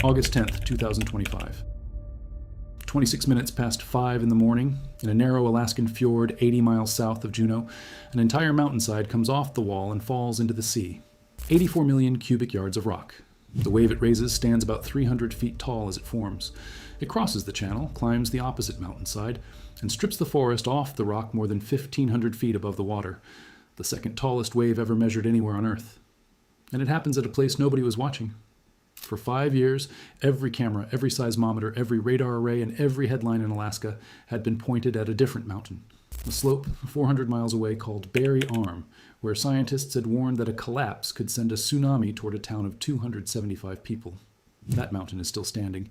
August 10th, 2025. 26 minutes past 5 in the morning, in a narrow Alaskan fjord 80 miles south of Juneau, an entire mountainside comes off the wall and falls into the sea. 84 million cubic yards of rock. The wave it raises stands about 300 feet tall as it forms. It crosses the channel, climbs the opposite mountainside, and strips the forest off the rock more than 1,500 feet above the water, the second tallest wave ever measured anywhere on Earth. And it happens at a place nobody was watching. For 5 years, every camera, every seismometer, every radar array, and every headline in Alaska had been pointed at a different mountain, a slope 400 miles away called Barry Arm, where scientists had warned that a collapse could send a tsunami toward a town of 275 people. That mountain is still standing,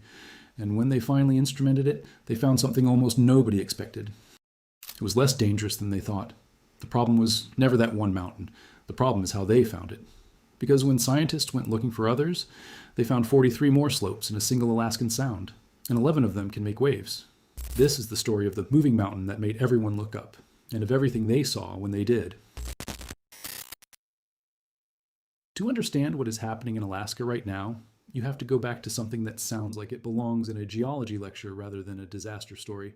and when they finally instrumented it, they found something almost nobody expected. It was less dangerous than they thought. The problem was never that one mountain. The problem is how they found it. Because when scientists went looking for others, they found 43 more slopes in a single Alaskan sound, and 11 of them can make waves. This is the story of the moving mountain that made everyone look up, and of everything they saw when they did. To understand what is happening in Alaska right now, you have to go back to something that sounds like it belongs in a geology lecture rather than a disaster story.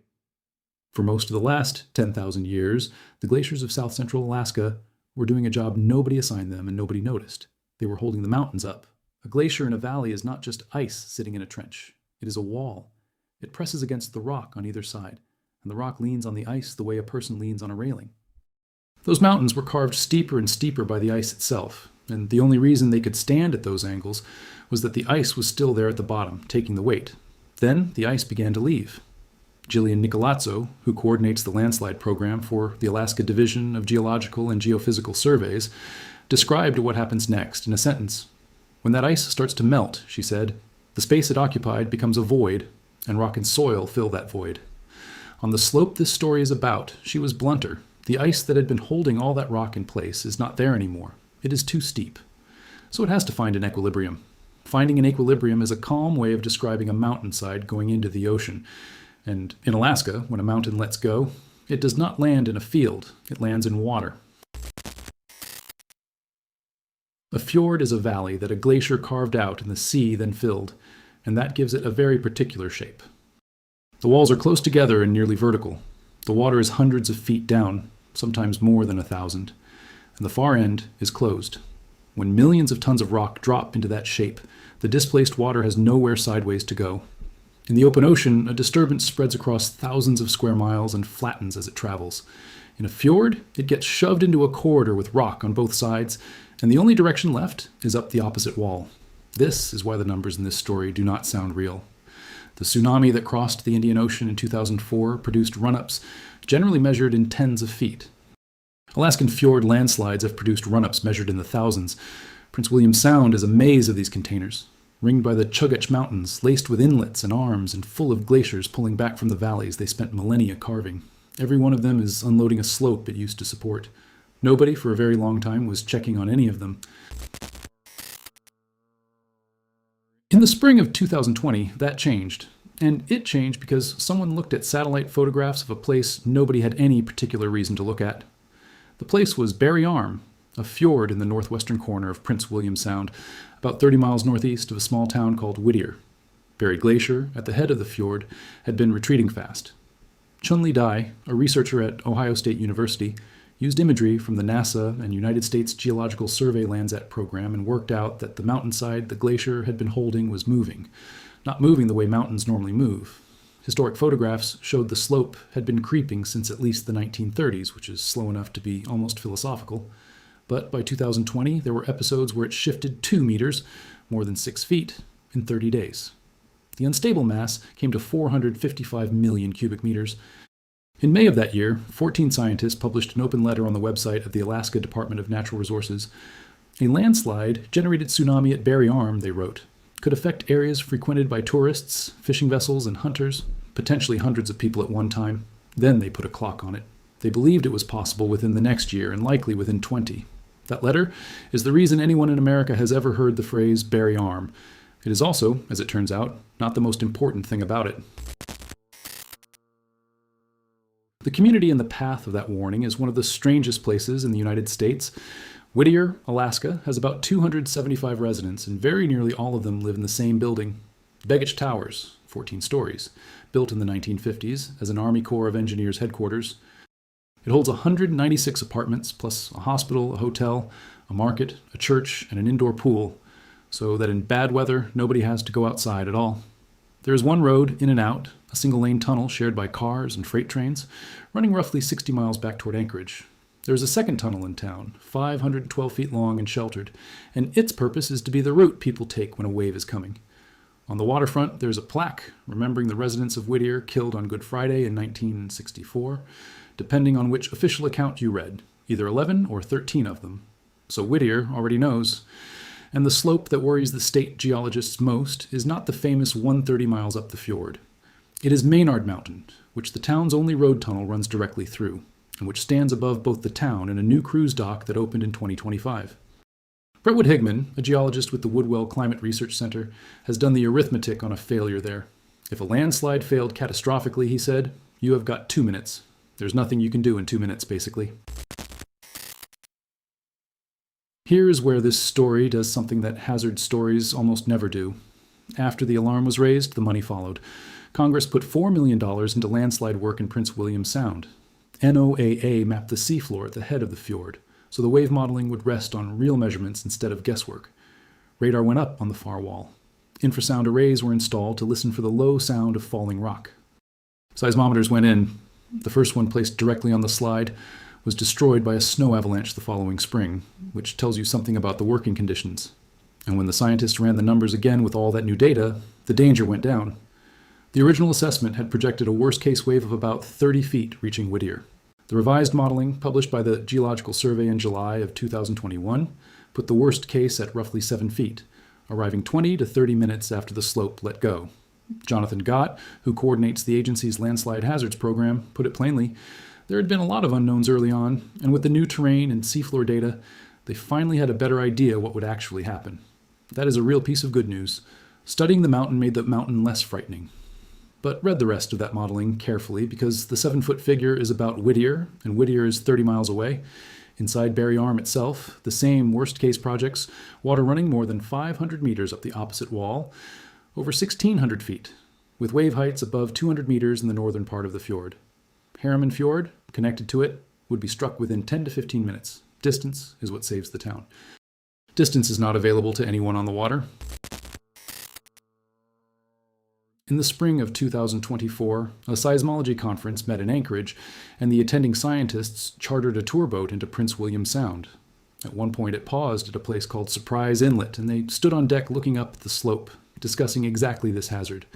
For most of the last 10,000 years, the glaciers of south central Alaska were doing a job nobody assigned them and nobody noticed. They were holding the mountains up. A glacier in a valley is not just ice sitting in a trench. It is a wall. It presses against the rock on either side, and the rock leans on the ice the way a person leans on a railing. Those mountains were carved steeper and steeper by the ice itself, and the only reason they could stand at those angles was that the ice was still there at the bottom, taking the weight. Then the ice began to leave. Jillian Nicolazzo, who coordinates the landslide program for the Alaska Division of Geological and Geophysical Surveys, described what happens next in a sentence. When that ice starts to melt, she said, the space it occupied becomes a void, and rock and soil fill that void. On the slope this story is about, she was blunter. The ice that had been holding all that rock in place is not there anymore. It is too steep. So it has to find an equilibrium. Finding an equilibrium is a calm way of describing a mountainside going into the ocean. And in Alaska, when a mountain lets go, it does not land in a field, it lands in water. A fjord is a valley that a glacier carved out and the sea then filled, and that gives it a very particular shape. The walls are close together and nearly vertical. The water is hundreds of feet down, sometimes more than 1,000, and the far end is closed. When millions of tons of rock drop into that shape, the displaced water has nowhere sideways to go. In the open ocean, a disturbance spreads across thousands of square miles and flattens as it travels. In a fjord, it gets shoved into a corridor with rock on both sides, and the only direction left is up the opposite wall. This is why the numbers in this story do not sound real. The tsunami that crossed the Indian Ocean in 2004 produced run-ups generally measured in tens of feet. Alaskan fjord landslides have produced run-ups measured in the thousands. Prince William Sound is a maze of these containers, ringed by the Chugach Mountains, laced with inlets and arms and full of glaciers pulling back from the valleys they spent millennia carving. Every one of them is unloading a slope it used to support. Nobody for a very long time was checking on any of them. In the spring of 2020, that changed. And it changed because someone looked at satellite photographs of a place nobody had any particular reason to look at. The place was Barry Arm, a fjord in the northwestern corner of Prince William Sound, about 30 miles northeast of a small town called Whittier. Barry Glacier, at the head of the fjord, had been retreating fast. Chun-Li Dai, a researcher at Ohio State University, used imagery from the NASA and United States Geological Survey Landsat program and worked out that the mountainside the glacier had been holding was moving, not moving the way mountains normally move. Historic photographs showed the slope had been creeping since at least the 1930s, which is slow enough to be almost philosophical. But by 2020, there were episodes where it shifted 2 meters, more than 6 feet, in 30 days. The unstable mass came to 455 million cubic meters. In May of that year, 14 scientists published an open letter on the website of the Alaska Department of Natural Resources. A landslide-generated tsunami at Barry Arm, they wrote, could affect areas frequented by tourists, fishing vessels, and hunters, potentially hundreds of people at one time. Then they put a clock on it. They believed it was possible within the next year and likely within 20. That letter is the reason anyone in America has ever heard the phrase Barry Arm. It is also, as it turns out, not the most important thing about it. The community in the path of that warning is one of the strangest places in the United States. Whittier, Alaska, has about 275 residents, and very nearly all of them live in the same building. Begich Towers, 14 stories, built in the 1950s as an Army Corps of Engineers headquarters. It holds 196 apartments, plus a hospital, a hotel, a market, a church, and an indoor pool, so that in bad weather, nobody has to go outside at all. There is one road in and out, a single-lane tunnel shared by cars and freight trains, running roughly 60 miles back toward Anchorage. There is a second tunnel in town, 512 feet long and sheltered, and its purpose is to be the route people take when a wave is coming. On the waterfront, there's a plaque remembering the residents of Whittier killed on Good Friday in 1964, depending on which official account you read, either 11 or 13 of them. So Whittier already knows. And the slope that worries the state geologists most is not the famous 130 miles up the fjord. It is Maynard Mountain, which the town's only road tunnel runs directly through, and which stands above both the town and a new cruise dock that opened in 2025. Brentwood Higman, a geologist with the Woodwell Climate Research Center, has done the arithmetic on a failure there. If a landslide failed catastrophically, he said, you have got 2 minutes. There's nothing you can do in 2 minutes, basically. Here is where this story does something that hazard stories almost never do. After the alarm was raised, the money followed. Congress put $4 million into landslide work in Prince William Sound. NOAA mapped the seafloor at the head of the fjord, so the wave modeling would rest on real measurements instead of guesswork. Radar went up on the far wall. Infrasound arrays were installed to listen for the low sound of falling rock. Seismometers went in. The first one placed directly on the slide was destroyed by a snow avalanche the following spring, which tells you something about the working conditions. And when the scientists ran the numbers again with all that new data, the danger went down. The original assessment had projected a worst-case wave of about 30 feet reaching Whittier. The revised modeling, published by the Geological Survey in July of 2021, put the worst case at roughly 7 feet, arriving 20 to 30 minutes after the slope let go. Jonathan Gott, who coordinates the agency's landslide hazards program, put it plainly, there had been a lot of unknowns early on, and with the new terrain and seafloor data, they finally had a better idea what would actually happen. That is a real piece of good news. Studying the mountain made the mountain less frightening. But read the rest of that modeling carefully, because the 7-foot figure is about Whittier, and Whittier is 30 miles away. Inside Barry Arm itself, the same worst-case projects, water running more than 500 meters up the opposite wall, over 1,600 feet, with wave heights above 200 meters in the northern part of the fjord. Harriman Fjord, connected to it, would be struck within 10 to 15 minutes. Distance is what saves the town. Distance is not available to anyone on the water. In the spring of 2024, a seismology conference met in Anchorage, and the attending scientists chartered a tour boat into Prince William Sound. At one point it paused at a place called Surprise Inlet, and they stood on deck looking up at the slope, discussing exactly this hazard.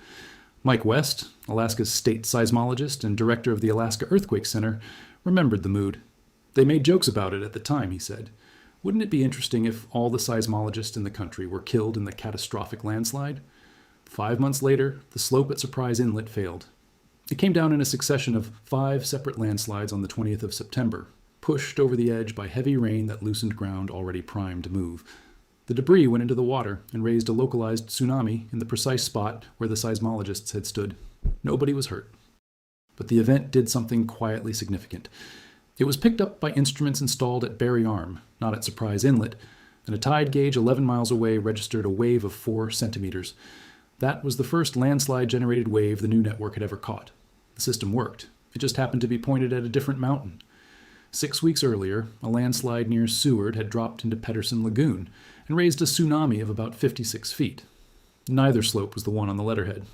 Mike West, Alaska's state seismologist and director of the Alaska Earthquake Center, remembered the mood. They made jokes about it at the time, he said. Wouldn't it be interesting if all the seismologists in the country were killed in the catastrophic landslide? 5 months later, the slope at Surprise Inlet failed. It came down in a succession of 5 separate landslides on the 20th of September, pushed over the edge by heavy rain that loosened ground already primed to move. The debris went into the water and raised a localized tsunami in the precise spot where the seismologists had stood. Nobody was hurt. But the event did something quietly significant. It was picked up by instruments installed at Barry Arm, not at Surprise Inlet, and a tide gauge 11 miles away registered a wave of 4 centimeters. That was the first landslide-generated wave the new network had ever caught. The system worked. It just happened to be pointed at a different mountain. 6 weeks earlier, a landslide near Seward had dropped into Pedersen Lagoon and raised a tsunami of about 56 feet. Neither slope was the one on the letterhead.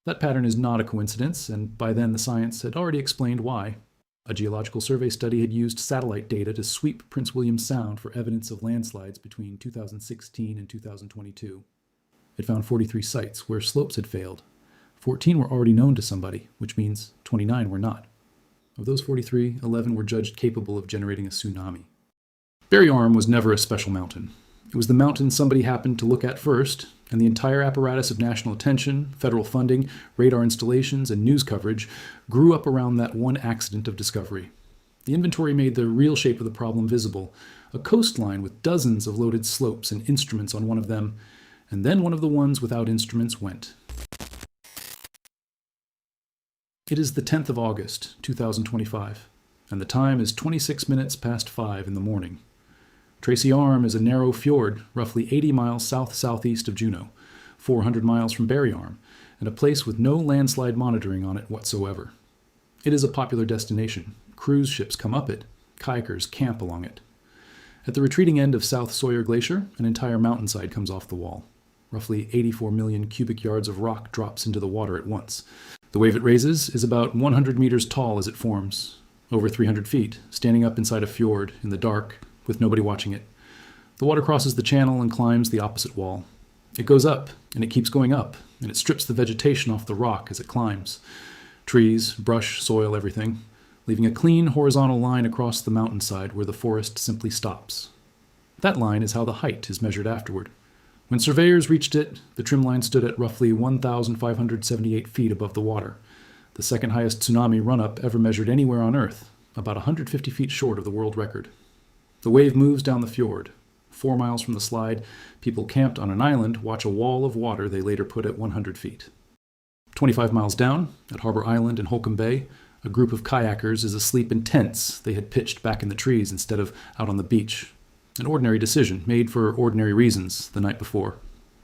That pattern is not a coincidence, and by then the science had already explained why. A geological survey study had used satellite data to sweep Prince William Sound for evidence of landslides between 2016 and 2022. It found 43 sites where slopes had failed. 14 were already known to somebody, which means 29 were not. Of those 43, 11 were judged capable of generating a tsunami. Barry Arm was never a special mountain. It was the mountain somebody happened to look at first, and the entire apparatus of national attention, federal funding, radar installations, and news coverage grew up around that one accident of discovery. The inventory made the real shape of the problem visible, a coastline with dozens of loaded slopes and instruments on one of them, and then one of the ones without instruments went. It is the 10th of August, 2025, and the time is 26 minutes past 5 in the morning. Tracy Arm is a narrow fjord roughly 80 miles south-southeast of Juneau, 400 miles from Barry Arm, and a place with no landslide monitoring on it whatsoever. It is a popular destination. Cruise ships come up it. Kayakers camp along it. At the retreating end of South Sawyer Glacier, an entire mountainside comes off the wall. Roughly 84 million cubic yards of rock drops into the water at once. The wave it raises is about 100 meters tall as it forms, over 300 feet, standing up inside a fjord in the dark with nobody watching it. The water crosses the channel and climbs the opposite wall. It goes up, and it keeps going up, and it strips the vegetation off the rock as it climbs. Trees, brush, soil, everything, leaving a clean horizontal line across the mountainside where the forest simply stops. That line is how the height is measured afterward. When surveyors reached it, the trim line stood at roughly 1,578 feet above the water, the second highest tsunami run-up ever measured anywhere on Earth, about 150 feet short of the world record. The wave moves down the fjord. 4 miles from the slide, people camped on an island watch a wall of water they later put at 100 feet. 25 miles down, at Harbor Island in Holcomb Bay, a group of kayakers is asleep in tents they had pitched back in the trees instead of out on the beach. An ordinary decision, made for ordinary reasons, the night before.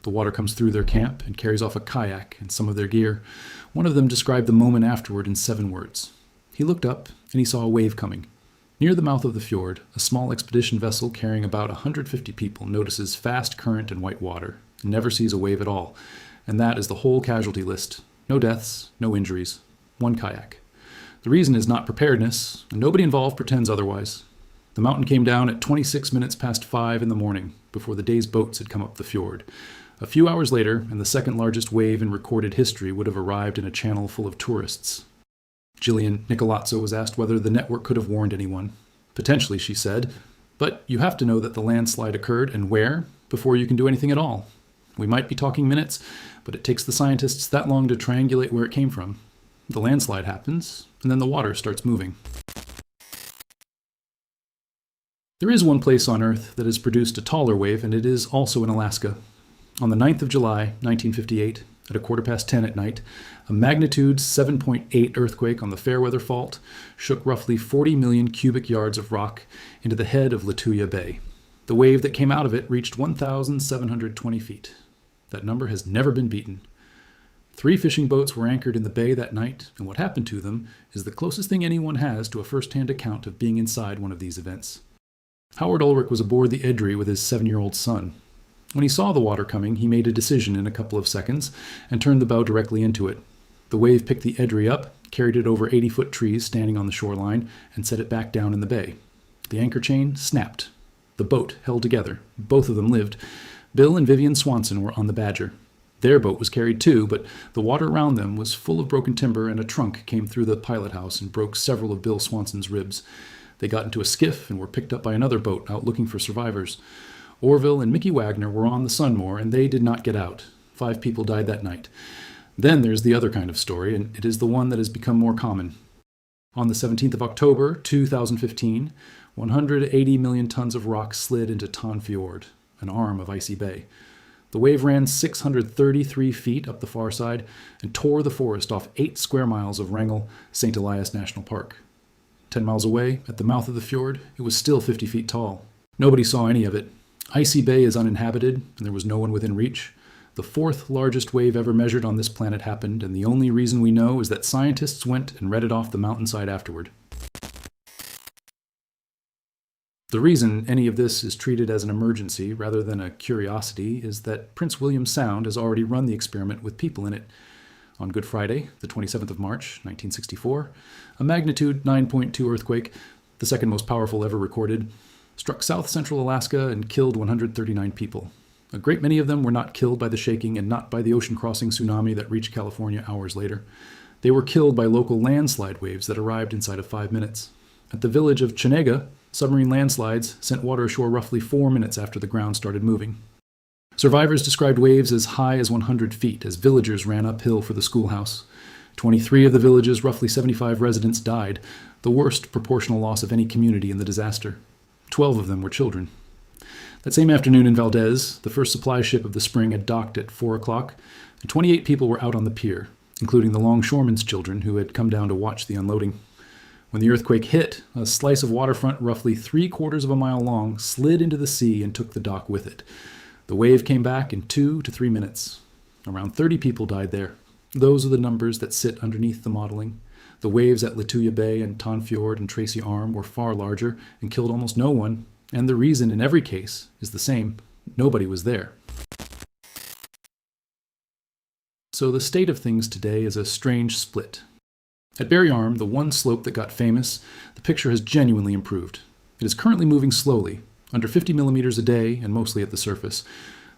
The water comes through their camp and carries off a kayak and some of their gear. One of them described the moment afterward in 7 words. He looked up and he saw a wave coming. Near the mouth of the fjord, a small expedition vessel carrying about 150 people notices fast current and white water and never sees a wave at all. And that is the whole casualty list. No deaths, no injuries. 1 kayak. The reason is not preparedness, and nobody involved pretends otherwise. The mountain came down at 26 minutes past 5 in the morning, before the day's boats had come up the fjord. A few hours later, and the second largest wave in recorded history would have arrived in a channel full of tourists. Jillian Nicolazzo was asked whether the network could have warned anyone. Potentially, she said, but you have to know that the landslide occurred and where before you can do anything at all. We might be talking minutes, but it takes the scientists that long to triangulate where it came from. The landslide happens, and then the water starts moving. There is one place on Earth that has produced a taller wave, and it is also in Alaska. On the 9th of July, 1958, at 10:15 at night, a magnitude 7.8 earthquake on the Fairweather Fault shook roughly 40 million cubic yards of rock into the head of Lituya Bay. The wave that came out of it reached 1,720 feet. That number has never been beaten. 3 fishing boats were anchored in the bay that night, and what happened to them is the closest thing anyone has to a first-hand account of being inside one of these events. Howard Ulrich was aboard the Edry with his 7-year-old son. When he saw the water coming, he made a decision in a couple of seconds and turned the bow directly into it. The wave picked the Edry up, carried it over 80-foot trees standing on the shoreline, and set it back down in the bay. The anchor chain snapped. The boat held together. Both of them lived. Bill and Vivian Swanson were on the Badger. Their boat was carried too, but the water around them was full of broken timber, and a trunk came through the pilot house and broke several of Bill Swanson's ribs. They got into a skiff and were picked up by another boat out looking for survivors. Orville and Mickey Wagner were on the Sunmore, and they did not get out. 5 people died that night. Then there's the other kind of story, and it is the one that has become more common. On the 17th of October, 2015, 180 million tons of rock slid into Tan Fjord, an arm of Icy Bay. The wave ran 633 feet up the far side and tore the forest off 8 square miles of Wrangell St. Elias National Park. 10 miles away, at the mouth of the fjord, it was still 50 feet tall. Nobody saw any of it. Icy Bay is uninhabited, and there was no one within reach. The 4th largest wave ever measured on this planet happened, and the only reason we know is that scientists went and read it off the mountainside afterward. The reason any of this is treated as an emergency rather than a curiosity is that Prince William Sound has already run the experiment with people in it. On Good Friday, the 27th of March, 1964, a magnitude 9.2 earthquake, the second most powerful ever recorded, struck south-central Alaska and killed 139 people. A great many of them were not killed by the shaking and not by the ocean-crossing tsunami that reached California hours later. They were killed by local landslide waves that arrived inside of 5 minutes. At the village of Chenega, submarine landslides sent water ashore roughly 4 minutes after the ground started moving. Survivors described waves as high as 100 feet as villagers ran uphill for the schoolhouse. 23 of the village's roughly 75 residents died, the worst proportional loss of any community in the disaster. 12 of them were children. That same afternoon in Valdez, the first supply ship of the spring had docked at 4 o'clock, and 28 people were out on the pier, including the longshoremen's children who had come down to watch the unloading. When the earthquake hit, a slice of waterfront roughly 3/4 of a mile long slid into the sea and took the dock with it. The wave came back in 2 to 3 minutes. Around 30 people died there. Those are the numbers that sit underneath the modeling. The waves at Lituya Bay and Fjord and Tracy Arm were far larger and killed almost no one, and the reason in every case is the same. Nobody was there. So the state of things today is a strange split. At Barry Arm, the one slope that got famous, the picture has genuinely improved. It is currently moving slowly, under 50 millimeters a day and mostly at the surface.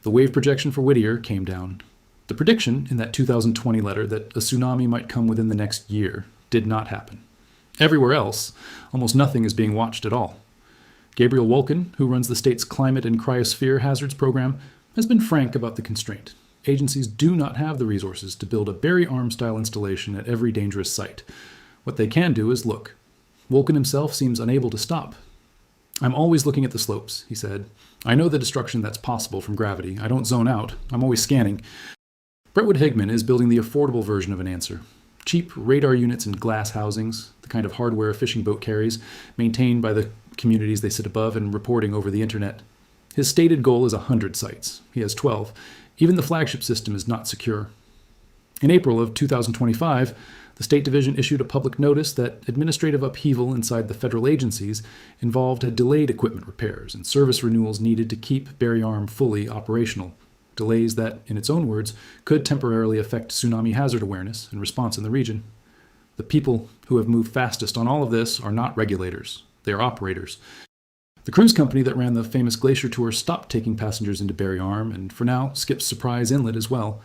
The wave projection for Whittier came down. The prediction in that 2020 letter that a tsunami might come within the next year did not happen. Everywhere else, almost nothing is being watched at all. Gabriel Wolken, who runs the state's climate and cryosphere hazards program, has been frank about the constraint. Agencies do not have the resources to build a Barry Arm-style installation at every dangerous site. What they can do is look. Wolken himself seems unable to stop. "I'm always looking at the slopes," he said. "I know the destruction that's possible from gravity. I don't zone out. I'm always scanning." Brentwood Higman is building the affordable version of an answer. Cheap radar units and glass housings, the kind of hardware a fishing boat carries, maintained by the communities they sit above and reporting over the internet. His stated goal is 100 sites. He has 12. Even the flagship system is not secure. In April of 2025, the State Division issued a public notice that administrative upheaval inside the federal agencies involved had delayed equipment repairs and service renewals needed to keep Barry Arm fully operational. Delays that, in its own words, could temporarily affect tsunami hazard awareness and response in the region. The people who have moved fastest on all of this are not regulators. They are operators. The cruise company that ran the famous Glacier tour stopped taking passengers into Barry Arm and, for now, skips Surprise Inlet as well.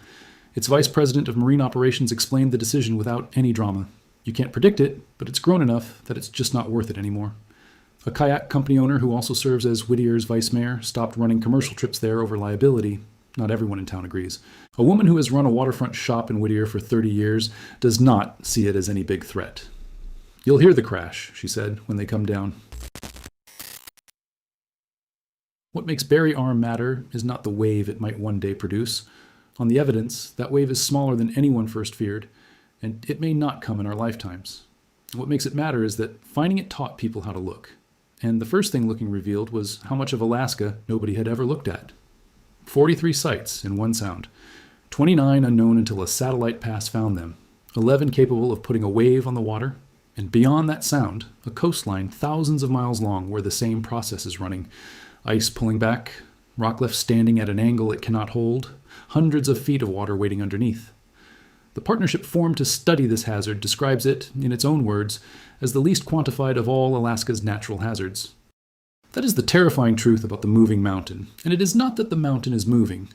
Its vice president of marine operations explained the decision without any drama. "You can't predict it, but it's grown enough that it's just not worth it anymore." A kayak company owner who also serves as Whittier's vice mayor stopped running commercial trips there over liability. Not everyone in town agrees. A woman who has run a waterfront shop in Whittier for 30 years does not see it as any big threat. "You'll hear the crash," she said, "when they come down." What makes Barry Arm matter is not the wave it might one day produce. On the evidence, that wave is smaller than anyone first feared, and it may not come in our lifetimes. What makes it matter is that finding it taught people how to look. And the first thing looking revealed was how much of Alaska nobody had ever looked at. 43 sites in one sound. 29 unknown until a satellite pass found them. 11 capable of putting a wave on the water. And beyond that sound, a coastline thousands of miles long where the same process is running. Ice pulling back, rock left standing at an angle it cannot hold, hundreds of feet of water waiting underneath. The partnership formed to study this hazard describes it, in its own words, as the least quantified of all Alaska's natural hazards. That is the terrifying truth about the moving mountain, and it is not that the mountain is moving.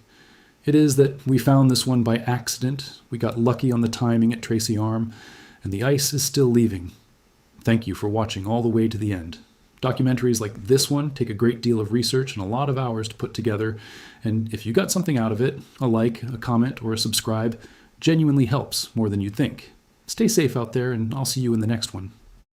It is that we found this one by accident, we got lucky on the timing at Tracy Arm, and the ice is still leaving. Thank you for watching all the way to the end. Documentaries like this one take a great deal of research and a lot of hours to put together, and if you got something out of it, a like, a comment, or a subscribe genuinely helps more than you'd think. Stay safe out there, and I'll see you in the next one.